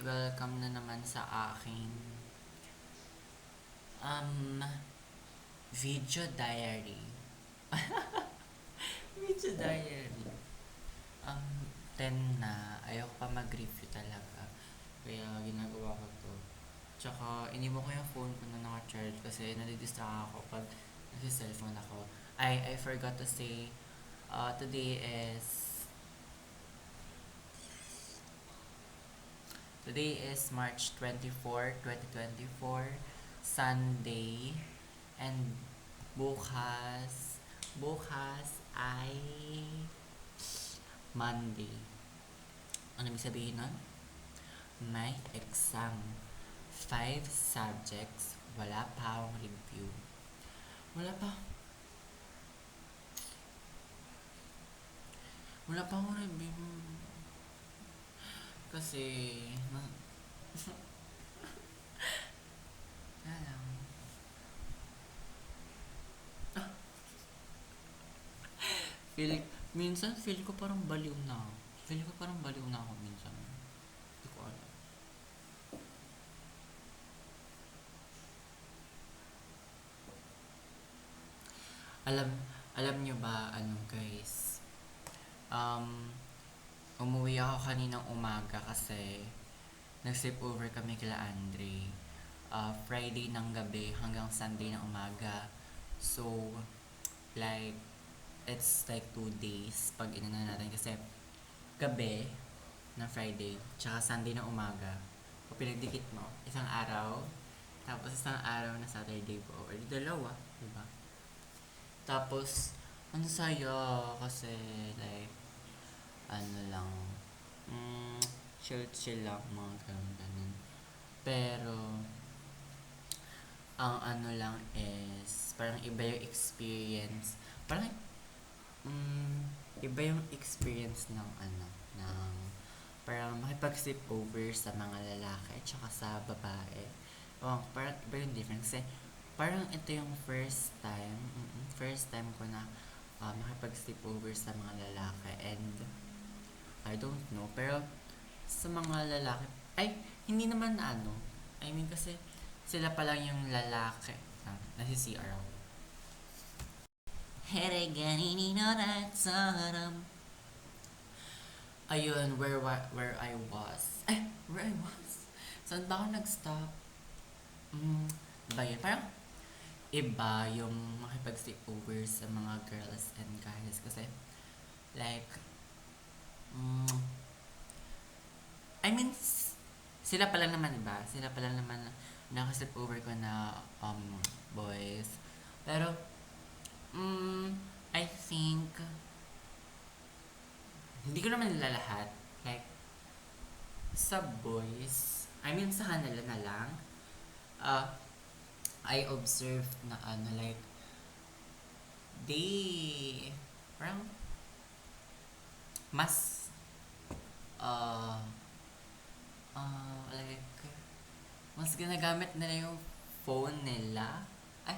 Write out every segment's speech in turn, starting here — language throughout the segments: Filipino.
welcome na naman sa aking um video diary. Video diary. Um 10 na, ayoko pa mag-review talaga. Kaya ginagawa ko to. Tsaka iniwan ko yung phone ko na naka-charge kasi nadidistract ako pag nag-cellphone ako. I forgot to say today is March 24, 2024, Sunday, and bukas ay Monday. Ano ibig sabihin nun? May exam. 5 subjects. Wala pa akong review. Wala pa. Wala pa akong review. Kasi, wala lang. Feel, minsan feel ko parang baliw na ako. Feel ko parang baliw na ako minsan. Hindi ko alam. Alam, alam nyo ba, ano guys? Um, Umuwi ako kaninang umaga kasi nag-sleep over kami kila Andre. Friday ng gabi hanggang Sunday ng umaga. So, like, it's like 2 days pag inana natin kasi gabi na Friday tsaka Sunday ng umaga. Kung pinagdikit mo, isang araw, tapos isang araw na Saturday po. Or dalawa, diba? Tapos, ang saya kasi like, ano lang, chill-chill lang, mga ganun. Pero, ang ano lang is, parang iba yung experience. Parang, iba yung experience ng ano, ng, parang makipag-sleep over sa mga lalaki at saka sa babae. Oh, parang iba yung difference. Kasi, parang ito yung first time ko na makipag-sleep over sa mga lalaki. And, I don't know. Pero, sa mga lalaki, ay, hindi naman na ano. I mean, kasi, sila pa lang yung lalaki. Nasi-CR ako. Heregani ni Noratsaram. Ayun, where I was. Where I was? Saan ba ako nag-stop? Ba yun? Parang, iba yung makipag-sleepover sa mga girls and guys. Kasi, like, I mean, sila pa lang naman, diba? Sila pa lang naman nakasleep over ko na boys. Pero, I think, hindi ko naman nila lahat. Like, sa boys, I mean, sa kanila na lang, uh, I observed na ano, like, they, parang, mas, uh, like, mas ginagamit nila yung phone nila. Ay,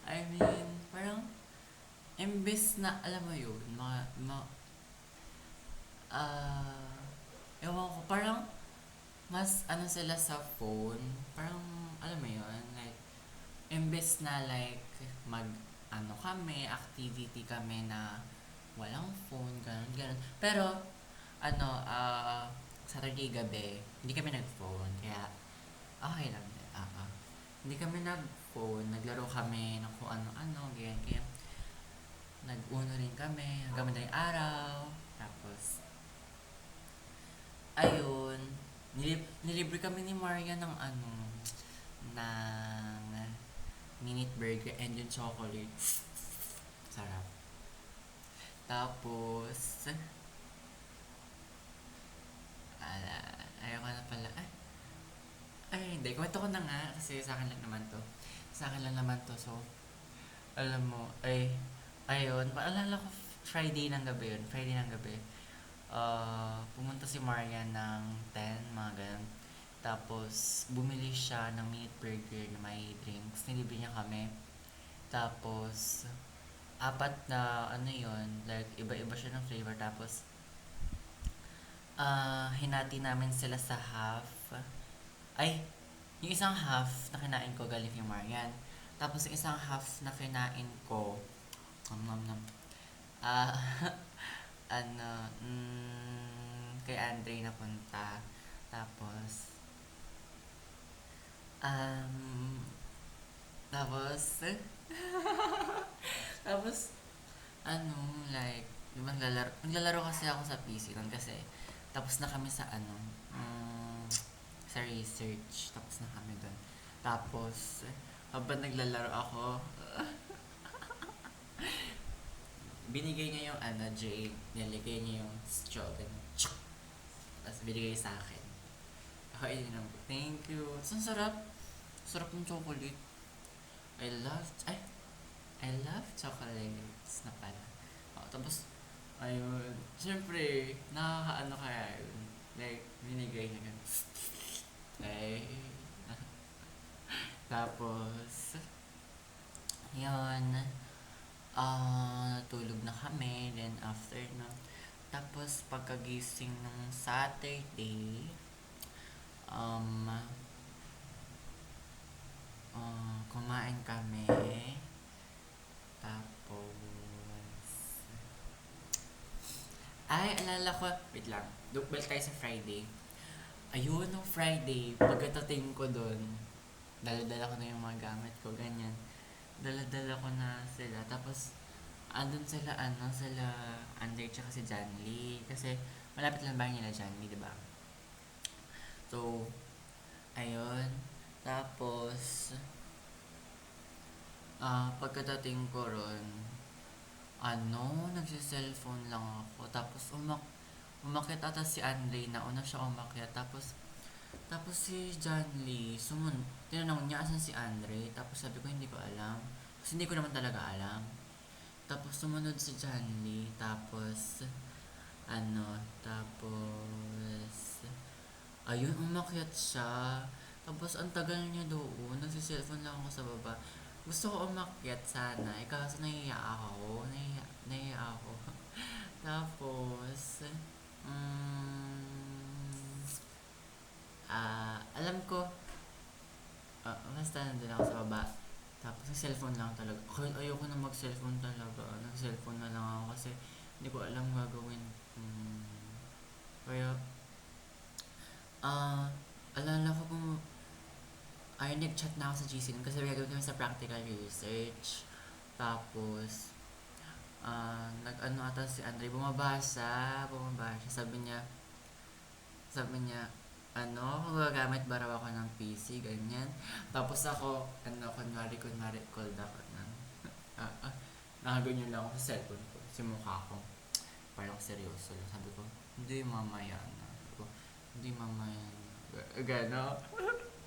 I mean, parang, imbes na, alam mo yun, ewan ko, parang, mas ano sila sa phone, parang, alam mo yun, like, imbes na like, ano kami, activity kami na walang phone, ganun, ganun. Pero, ano, Saturday gabi, hindi kami nag-phone, kaya, okay lang din, Hindi kami nag-phone, naglaro kami ng kung ano-ano, ganyan, kaya, nag-uno rin kami hanggang madaling araw. Tapos, ayun, nilibre kami ni Maria ng ano, ng minute burger and yung chocolate. Sarap. Tapos, ayoko na pala. Hindi. Kwento ko na nga kasi sa akin lang naman to. Sa akin lang naman to. So, alam mo, ayun, paalala ko Friday ng gabi yun. Friday ng gabi. Pumunta si Maria ng 10, mga ganun. Tapos, bumili siya ng minute burger na may drinks. Nilibre niya kami. Tapos, apat na ano yun, like, iba-iba siya ng flavor. Tapos, hinati namin sila sa half. Ay, yung isang half na kinain ko galing kay Marian. Tapos yung isang half na kinain ko, nom nom. Ah, ano, kay Andre napunta. Tapos, um, tapos, tapos, like, di ba naglalaro kasi ako sa PC nun kasi, tapos na kami sa sa research, tapos na kami doon. Tapos, habang naglalaro ako, binigay niya yung Jade, niligay niya yung straw, ganun. Tapos binigay sa akin. Ako thank you. So, ang sarap. Sarap ng chocolate. I love, ay, I love chocolates na pala. Tapos, ayun, syempre, nakakaano kaya yun. Like, binigay niya ganun. Ay, tapos, yun, natulog na kami, then after na, tapos pagkagising ng Saturday, um, kumain kami, tapos, ay, alala ko, wait lang, dukbal tayo sa Friday. Ayun, no Friday, pagkatating ko doon, dala-dala ko na yung mga gamit ko, ganyan. Dala-dala ko na sila, tapos, andun sila, sila Andre tsaka si John Lee. Kasi, malapit lang bahay nila John Lee, diba? So, ayun. Tapos, pagkatating ko ron, nagsi-cellphone lang ako. Tapos, umakyat ata si Andre, nauna siya umakyat. Tapos si John Lee, tinanong niya asan si Andre. Tapos sabi ko, hindi ko alam. Kasi hindi ko naman talaga alam. Tapos sumunod si John Lee. Tapos, ayun, umakyat siya. Tapos, ang tagal niya doon. Nagsi-cellphone lang ako sa baba. Gusto ko umakyat sana. Kaso nahiya ako. Nahiya ako. Tapos, alam ko, basta nandun ako sa baba. Tapos, nag-cellphone lang talaga. Ayoko na mag-cellphone talaga. Nag-cellphone na lang ako kasi hindi ko alam gagawin. Kaya, alala ko kung, nag-chat na ako sa GC nun kasi gagawin kami sa practical research. Tapos, nag-ano ata si Andre, bumabasa. Sabi niya, kung gagamit ba raw ako ng PC, ganyan. Tapos ako, kunwari, called ako ng, nakaganyan lang ako sa cellphone ko, si mukha ko. Parang seryoso lang. Sabi ko, hindi mamaya na. Sabi ko, hindi mamaya na. Gano'n.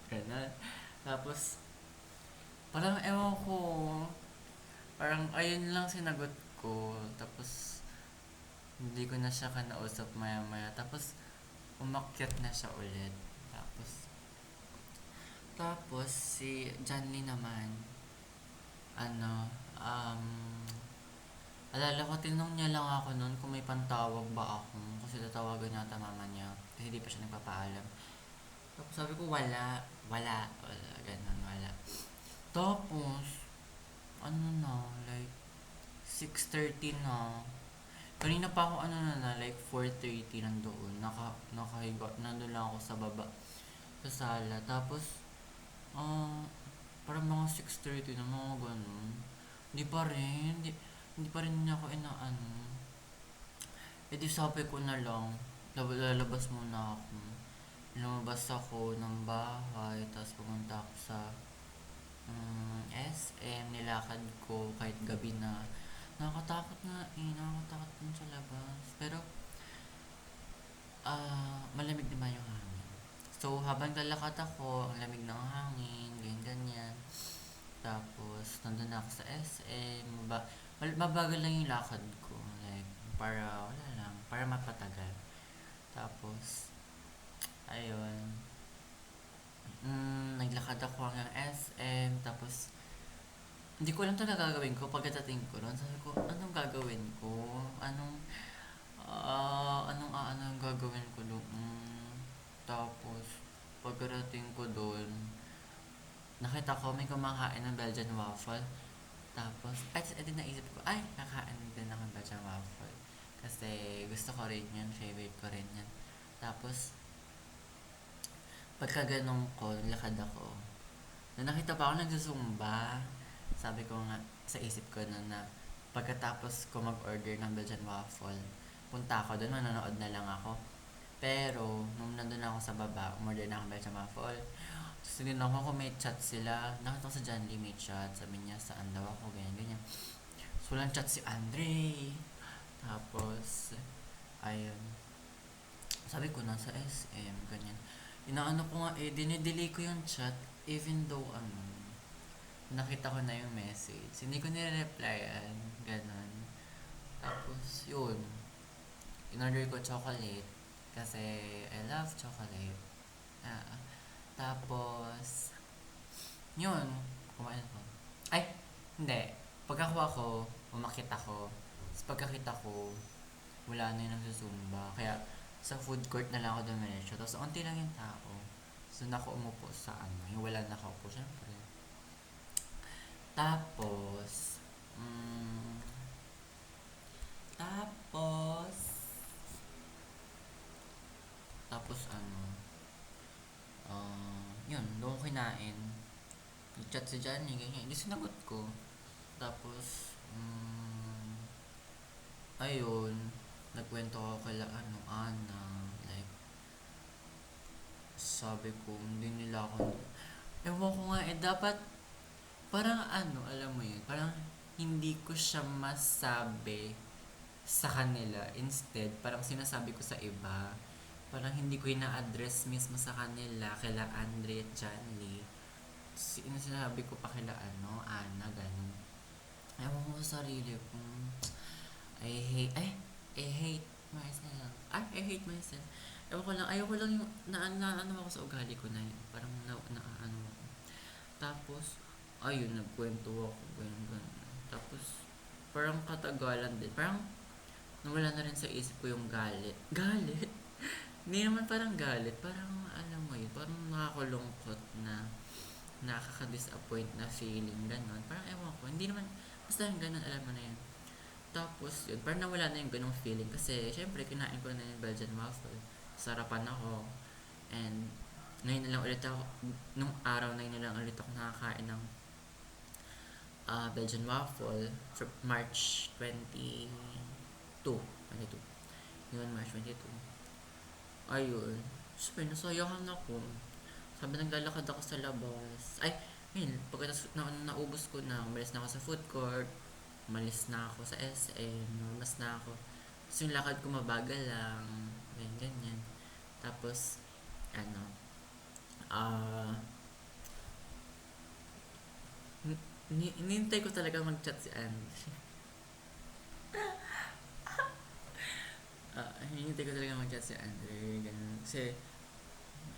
Gano'n. Tapos, parang ewan ko, parang ayun lang sinagot ko. Tapos, hindi ko na siya kanausap maya-maya. Tapos, umakyat na siya ulit. Tapos si John Lee naman, ano, um, alala ko, tinanong niya lang ako noon kung may pantawag ba ako. Kasi tatawagan yata mama niya. Kasi hindi pa siya nagpapaalam. Tapos sabi ko, wala, ganun, wala. Tapos, like, 6:30 na. Kanina pa ako, like, 4:30 nandoon. Nakahiga, nandun lang ako sa baba, sa sala. Tapos, parang mga 6:30 na, mga ganun. Hindi pa rin niya ako inaano. E di sabi ko na lang, lalabas muna ako. Lumabas ako ng bahay, tapos pumunta ako sa SM, nilakad ko kahit gabi na. Nakakatakot nakakatakot sa labas. Pero, malamig naman yung hangin. So, habang lalakad ako, ang lamig ng hangin, ganyan. Tapos, nandun na ako sa SM, mabagal lang yung lakad ko. Like, wala lang, para mapatagal. Tapos, ayun, naglakad ako hanggang SM, tapos, hindi ko alam talaga gagawin ko pagkatating ko ron. Sabi ko, anong gagawin ko? Anong gagawin ko doon? Tapos, pagkarating ko doon, nakita ko may kumakain ng Belgian waffle. Tapos, edi naisip ko, ay, kakain din ako ng Belgian waffle. Kasi gusto ko rin yan, favorite ko rin yan. Tapos, pagka ganun ko, lakad ako. Nung nakita pa ako nagsusumba, sabi ko nga, sa isip ko na pagkatapos ko mag-order ng Belgian waffle, punta ako doon, manonood na lang ako. Pero, nung nandun ako sa baba, umorder na ako ng Belgian waffle. Tapos tinignan ko kung may chat sila. Nakita ko sa John Lee may chat. Sabi niya, saan daw ako, ganyan, ganyan. So, walang chat si Andre. Tapos, ayun. Sabi ko, nasa SM, ganyan. Inaano ko nga, dinidelay ko yung chat. Even though, nakita ko na yung message. Hindi ko nire-replyan. Ganon. Tapos, yun. In-order ko chocolate. Kasi, I love chocolate. Ah, tapos, yun. Kumain ko. Ay, hindi. Pagkakuha ko, umakit ako. Tapos pagkakita ko, wala na yung nagsusumba. Kaya, sa food court na lang ako dumiretso. Tapos, unti lang yung tao. So, ako umupo sa yung wala nakaupo, syempre. Tapos, tapos, tapos yun, doon ko kinain. Nag-chat si Johnny, ganyan. Hindi sinagot ko. Tapos, ayun, nagkwento ako kay Ana. Like, sabi ko, hindi nila ako, ewan ko nga dapat, parang alam mo yun, parang hindi ko siya masabi sa kanila. Instead, parang sinasabi ko sa iba. Parang hindi ko ina-address mismo sa kanila, kaila Andre at John Lee. Sinasabi ko pa kila Ana, ganun. Ewan ko sa sarili kung I hate myself. I hate myself. Ewan ko lang, ayoko lang yung, ano ako sa ugali ko na yun. Parang ano ako. Tapos, ayun, nagkwento ako, ganyan. Tapos, parang katagalan din. Parang, nawala na rin sa isip ko yung galit. Galit? Hindi naman parang galit. Parang, alam mo yun, parang nakakulungkot na nakaka-disappoint na feeling, gano'n. Parang ewan ko, hindi naman, basta yung gano'n, alam mo na yun. Tapos yun, parang nawala na yung ganong feeling kasi syempre kinain ko na yung Belgian waffle. Sarapan ako. And ngayon na lang ulit ako, nung araw na yun na lang ulit ako nakakain ng Belgian waffle for March 22. 22. Yun, March 22. Ayun. Siyempre, nasayahan ako. Sabi naglalakad ako sa labas. Ay, yun, pagkatapos naubos ko na, umalis na ako sa food court, umalis na ako sa SM, umalis na ako. Tapos yung lakad ko mabagal lang, ganyan, ganyan. Tapos, ano, ah, hinintay ko talaga mag-chat si Angie. Hinintay ko talaga mag-chat si Andre, ganun. Kasi,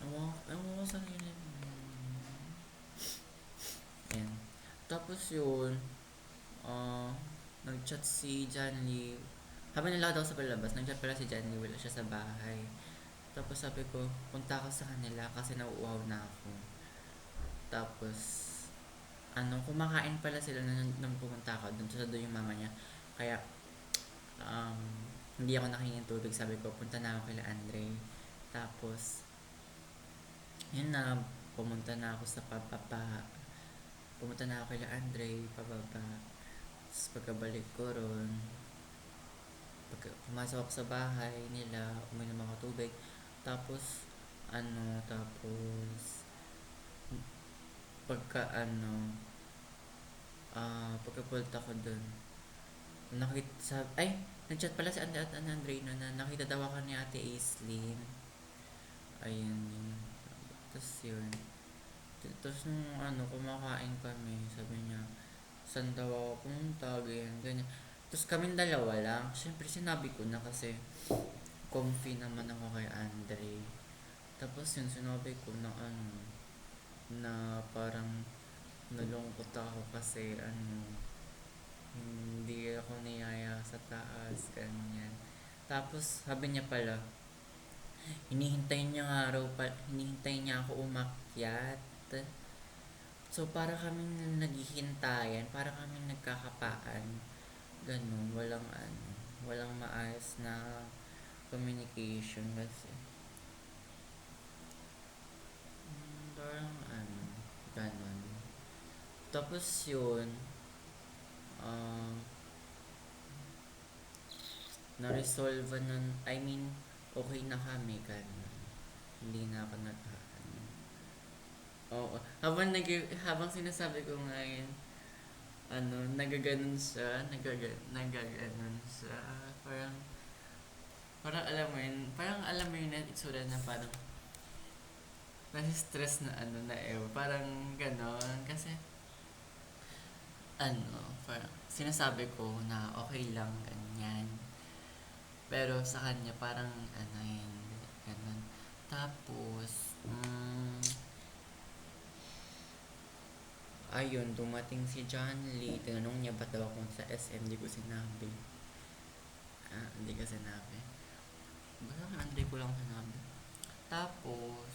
ewan ko sa sarili. Ayan. Tapos yun, nag-chat si John Lee. Habang nalakad ako sa palabas, nag-chat pala si John Lee, wala siya sa bahay. Tapos sabi ko, punta ako sa kanila kasi nauuhaw na ako. Tapos, kumakain pala sila nung pumunta ako. Doon yung mama niya. Kaya, um, hindi ako nakingin tubig. Sabi ko, punta na ako kila Andre. Tapos, yun na, pumunta na ako sa pababa. Pumunta na ako kila Andre, pababa. Tapos pagkabalik ko ron, pumasok ako sa bahay nila, uminom ako tubig. Tapos, tapos, pagka pagka-pult ako dun, nag-chat pala si Andre na nakita daw ako ni Ate Aislinn. Ayun yun. Tapos yun. Tapos nung kumakain kami, sabi niya, saan daw ako pumunta, ganyan, ganyan. Tapos kaming dalawa lang. Siyempre sinabi ko na kasi comfy naman ako kay Andre. Tapos yun, sinabi ko na na parang nalungkot ako kasi hindi ako niyaya sa taas, ganyan. Tapos, sabi niya pala, hinihintay niya ako umakyat. So, para kaming naghihintayan, para kaming nagkakapaan. Ganun, walang maayos na communication kasi. Parang ganun. Tapos yun, ah, na-resolve nun, I mean, okay na kami, ganun. Hindi na ako oo, habang sinasabi ko ngayon, nagaganon siya, parang, parang alam mo yun na itsura na parang, nasi-stress na parang ganon, kasi, parang, sinasabi ko na okay lang, ganyan, pero sa kanya parang, yun, ganon, tapos, ayun, dumating si John Lee. Tinanong niya ba't daw ako sa SM. Hindi ko sinabi. Hindi ko sinabi. Basta hindi ko lang sinabi. Tapos,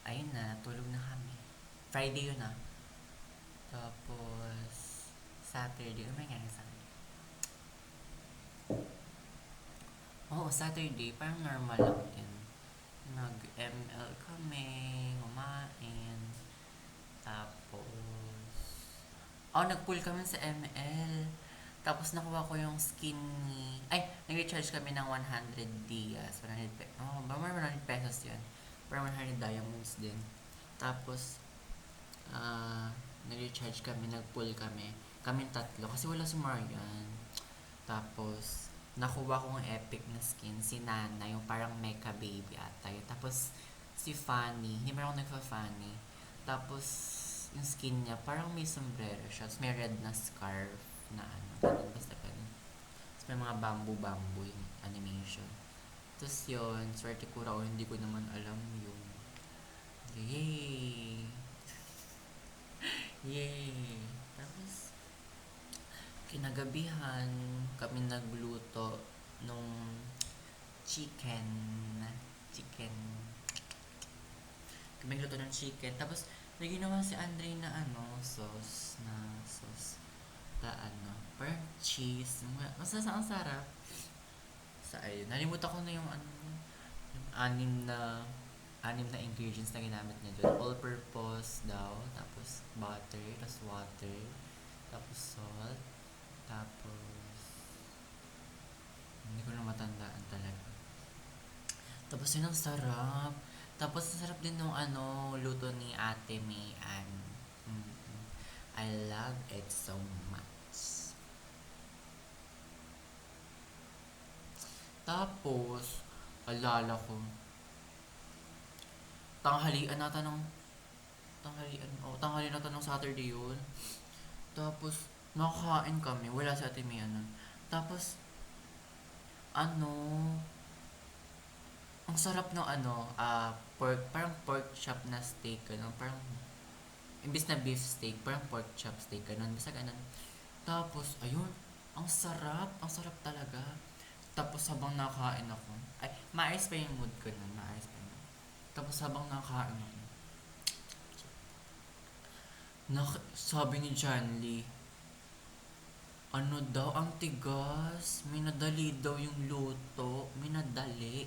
ayun na, tulog na kami. Friday yun. Tapos, Saturday. Ano nangyari sa akin? Oo, Saturday. Parang normal lang din. Nag-ML kami, kumain. Tapos, nag-pool kami sa ML. Tapos nakuha ko yung skin ni... nag-recharge kami ng 100 dias. 100 pesos. More 100 pesos yun. Parang 100 diamonds din. Tapos, nag-recharge kami, nag-pool kami. Kaming tatlo. Kasi wala si Marian. Tapos, nakuha kong epic na skin. Si Nana, yung parang mecha baby ata yun. Tapos, si Fanny. Hindi mo ako nagpa-Fanny. Tapos, yung skin niya, parang may sombrero siya. Tapos may red na scarf na ganun. Basta ganun. Tapos may mga bamboo-bamboo yung animation. Tapos yun, swerte ko raw, hindi ko naman alam yung yay! Yay! Tapos, kinagabihan, kami nagluto nung chicken. Chicken. Kami nagluto ng chicken. Tapos, may ginawa si Andre na sauce. Na parang cheese. Basta ang sarap. Nalimutan ko na yung yung anim na ingredients na ginamit niya doon. All-purpose daw. Tapos, butter. Tapos, water. Tapos, salt. Tapos, hindi ko na matandaan talaga. Tapos, yun ang sarap. Tapos, ang sarap din nung luto ni Ate May Ann. I love it so much. Tapos, alala ko, tanghalian nata ng Saturday yun. Tapos, nakakain kami, wala si Ate Mia nun. Tapos, ang sarap ng pork, parang pork chop na steak, parang, imbis na beef steak, parang pork chop steak, basta ganun. Tapos, ayun, ang sarap talaga. Tapos habang nakain ako, maayos pa yung mood ko nun, maayos pa yun. Tapos habang nakain ako, sabi ni John Lee, daw, ang tigas, may nadali daw yung luto, may nadali.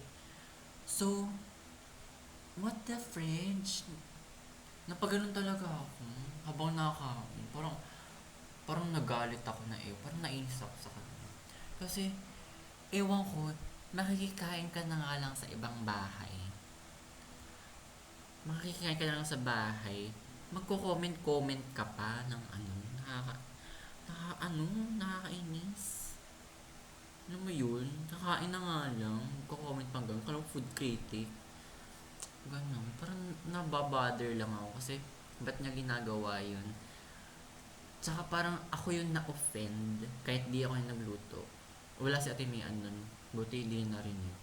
So, what the fridge? Napaganon talaga ako habang nakakain. Parang nagalit ako parang nainis ako sa kanya. Kasi, ewan ko, makikikain ka na nga lang sa ibang bahay. Makikikain ka na lang sa bahay, magko-comment ka pa ng nakakainis. Alam mo yun, kakain na nga lang, magko-comment pang gano'n, parang food critic. Ganun, parang nababother lang ako kasi ba't niya ginagawa yun. Tsaka parang ako yung na-offend kahit di ako yung nagluto. Wala si Ate Mian nun, buti di na rin yun.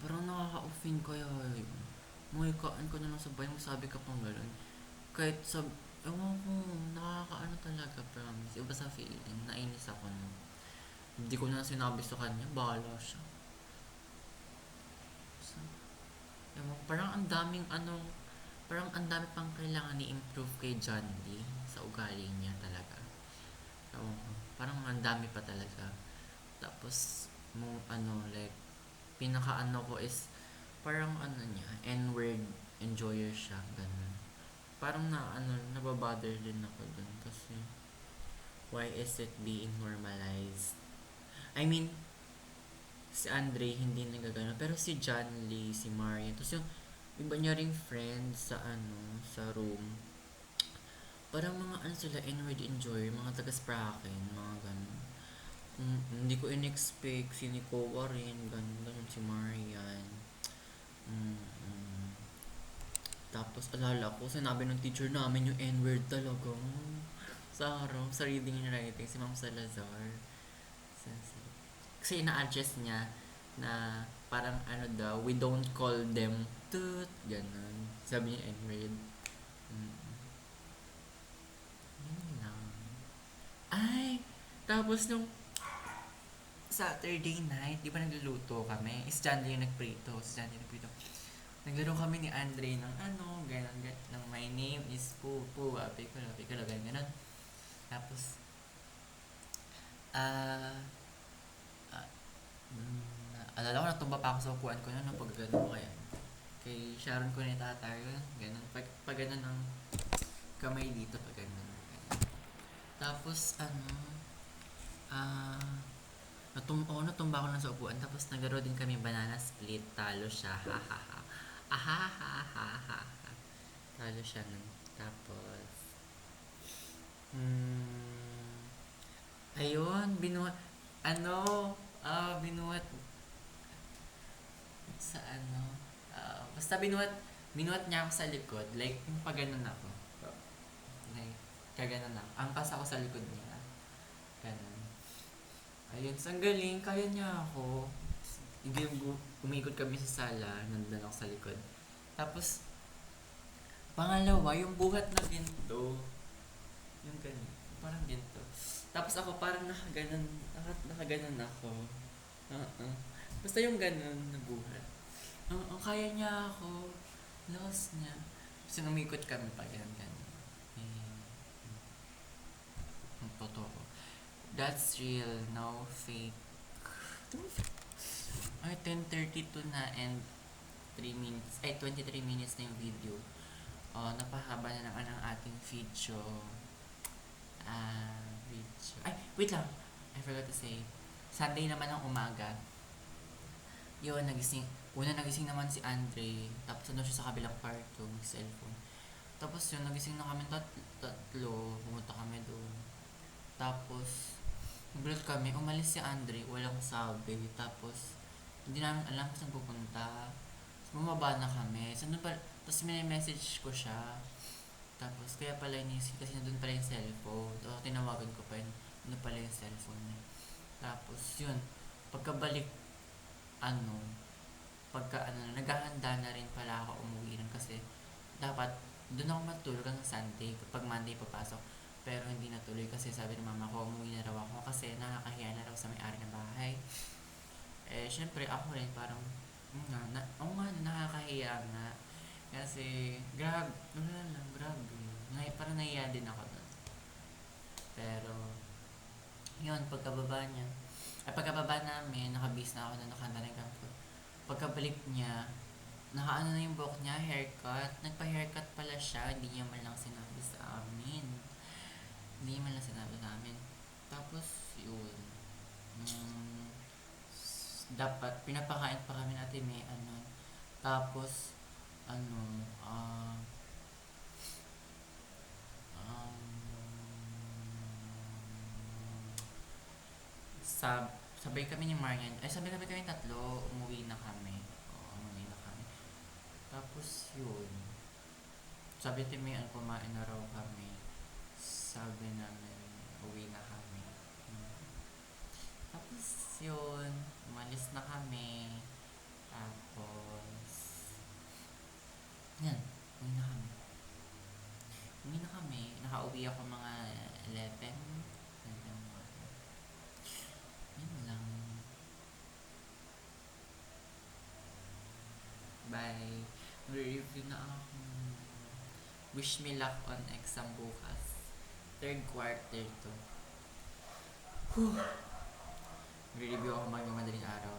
Parang nakaka-offend kaya yun. Kain ka na lang sa bahay, sabi ka pang gano'n. Kahit ewan ko, nakakaano talaga, promise. Iba sa feeling, nainis ako no. Hindi ko na sinabi sa kanya, bahala siya. So, ewan ko, parang ang daming parang ang dami pang kailangan ni-improve kay John Lee sa ugali niya talaga. Ewan ko, parang ang dami pa talaga. Tapos, like, pinaka ko is, parang niya, N-word enjoyer siya, ganun. Parang nababother din ako dun kasi, why is it being normalized? I mean, si Andre hindi nagagano, pero si John Lee, si Marian, tapos yung iba niya ring friends sa room, parang mga sila, N-word enjoyer, mga taga-spraken, mga ganun. Hindi ko in-expect si Nicoa rin, ganun si Marian. Mm, mm. Tapos alala ko, sinabi ng teacher namin yung N-word talaga. Sa harap, sa reading and writing, si Ma'am Salazar. Kasi ina-adjust niya na parang daw, we don't call them toot, ganun. Sabi niya N-word. Mm, yun lang. Ay! Tapos nung Saturday night, di ba nagluluto kami? Is John yung nagprito. Si John yung nagprito. Naglaro kami ni Andre ng ganon, ng my name is Pupu, Piccolo, ganon. Tapos, ah, ah, alala ko, natumba pa ako sa upuan ko noon, pag gano'n ko kaya. Kay Sharon ko ni Tatar, ganon. Pag ganon ang kamay dito, pag ganon. Tapos, ah, natumba ako na sa upuan. Tapos, naglaro din kami banana split. Talo siya, ha ha ha. Ah, ha ha ha ha. Talo siya nun. Tapos, ayun, binuhat sa basta binuhat niya ako sa likod, like, yung paganon ako. Like, kaganon ako. Angkas ako sa likod niya. Ganon. Ayun, ang galing, kaya niya ako. Umikot kami sa sala, nandun ako sa likod. Tapos, pangalawa, yung buhat na ginto. Yung ganun, parang ginto. Tapos ako parang nakaganon ako. Basta yung ganun na buhat. Kaya niya ako. Lost niya. Kasi umikot kami pa ganun. Eh, totoo. That's real, no fake. Ay, 10:32 na and 23 minutes na yung video. Napahaba na naman ang ating video. Video. Ay, wait lang. I forgot to say. Sunday naman ng umaga. Yun, nagising naman si Andre. Tapos ano siya sa kabilang kwarto, mag-cellphone. Tapos yun, nagising na kami tatlo. Pumunta kami doon. Tapos, nagulat kami, umalis si Andre, walang sabi. Tapos, hindi namin alam kung saan pupunta. Tapos, bumaba na kami. Tapos, message ko siya. Tapos, kaya pala inisip kasi nandun pala yung cellphone. Tapos, tinawagan ko pa yun. Ano pala yung cellphone niya. Tapos, yun. Pagkabalik, ano, naghahanda na rin pala ako umuwi nun kasi dapat doon ako matulog hanggang Sunday kapag Monday papasok. Pero hindi natuloy kasi sabi ng mama ko umuwi na raw ako kasi nakakahiya na raw sa may-ari ng bahay. Eh, syempre ako rin parang, oo nga, nakakahiya nga. Kasi, wala lang, grabe. Parang nahiya din ako doon. Pero, yun, pagkababa namin, nakabis na ako na nakanda ng kampo. Pagkabalik niya, nakaano na yung buhok niya, haircut. Nagpa-haircut pala siya, hindi niya man lang sinabi sa amin. Hindi niya man lang sinabi sa amin. Tapos, yun. Dapat, pinapakain pa kami natin may Tapos, ano, ah, um, sabay kami ni Marian, sabay kami tatlo, umuwi na kami. Oo, umuwi na kami. Tapos, yun. Sabi ni May, kumain na raw kami. Sabi namin, uwi na kami. Tapos, yun. Umalis na kami. Tapos, yan. Uwi na kami. ako mga 11. 11. Yun lang. Bye. Mag-review na ako. Wish me luck on exam bukas. Third quarter to. Whew. Mag-review ako madaling araw.